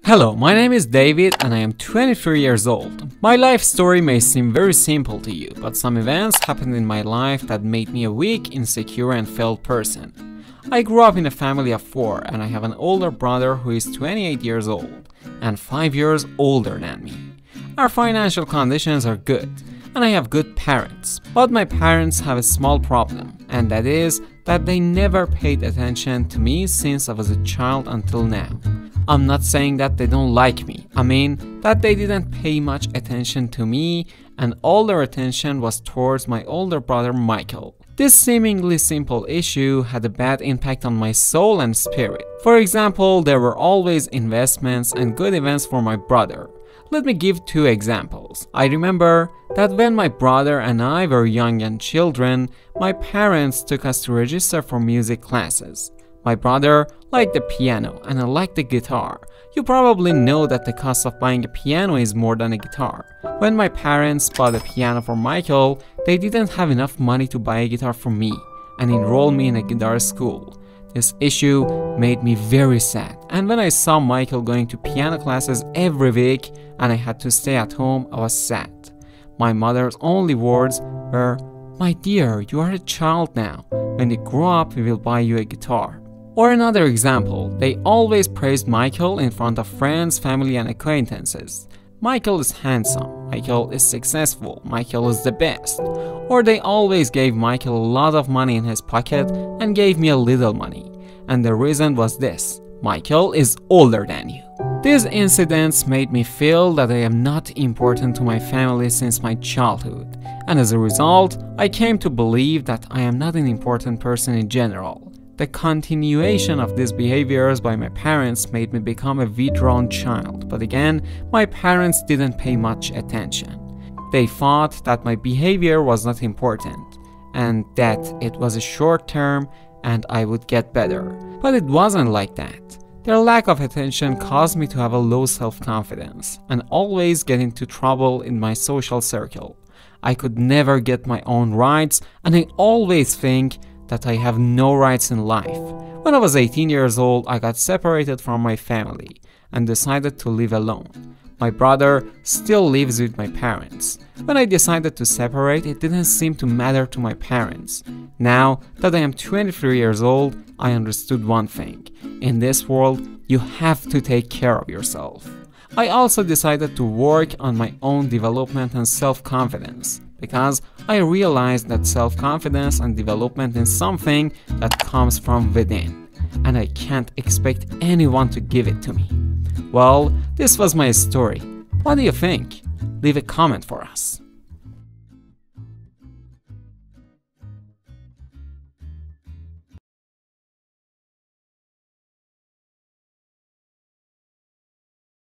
Hello, my name is David and I am 23 years old. My life story may seem very simple to you, but some events happened in my life that made me a weak, insecure and failed person. I grew up in a family of 4 and I have an older brother who is 28 years old and 5 years older than me. Our financial conditions are good and I have good parents, but my parents have a small problem, and that is that they never paid attention to me since I was a child until now. I'm not saying that they don't like me, I mean that they didn't pay much attention to me and all their attention was towards my older brother Michael. This seemingly simple issue had a bad impact on my soul and spirit. For example, there were always investments and good events for my brother. Let me give 2 examples. I remember that when my brother and I were young and children, my parents took us to register for music classes. My brother liked the piano and I liked the guitar. You probably know that the cost of buying a piano is more than a guitar. When my parents bought a piano for Michael, they didn't have enough money to buy a guitar for me and enroll me in a guitar school. This issue made me very sad, and when I saw Michael going to piano classes every week and I had to stay at home, I was sad. My mother's only words were, "My dear, you are a child now. When you grow up, we will buy you a guitar." Or another example, they always praised Michael in front of friends, family and acquaintances. Michael is handsome, Michael is successful, Michael is the best. Or they always gave Michael a lot of money in his pocket and gave me a little money. And the reason was this: Michael is older than you. These incidents made me feel that I am not important to my family since my childhood. And as a result, I came to believe that I am not an important person in general. The continuation of these behaviors by my parents made me become a withdrawn child, but again, my parents didn't pay much attention. They thought that my behavior was not important, and that it was a short term and I would get better. But it wasn't like that. Their lack of attention caused me to have a low self-confidence and always get into trouble in my social circle. I could never get my own rights and I always think that I have no rights in life. When I was 18 years old, I got separated from my family and decided to live alone. My brother still lives with my parents. When I decided to separate, it didn't seem to matter to my parents. Now that I am 23 years old, I understood one thing. In this world, you have to take care of yourself. I also decided to work on my own development and self-confidence, because I realized that self-confidence and development is something that comes from within, and I can't expect anyone to give it to me. Well, this was my story. What do you think? Leave a comment for us.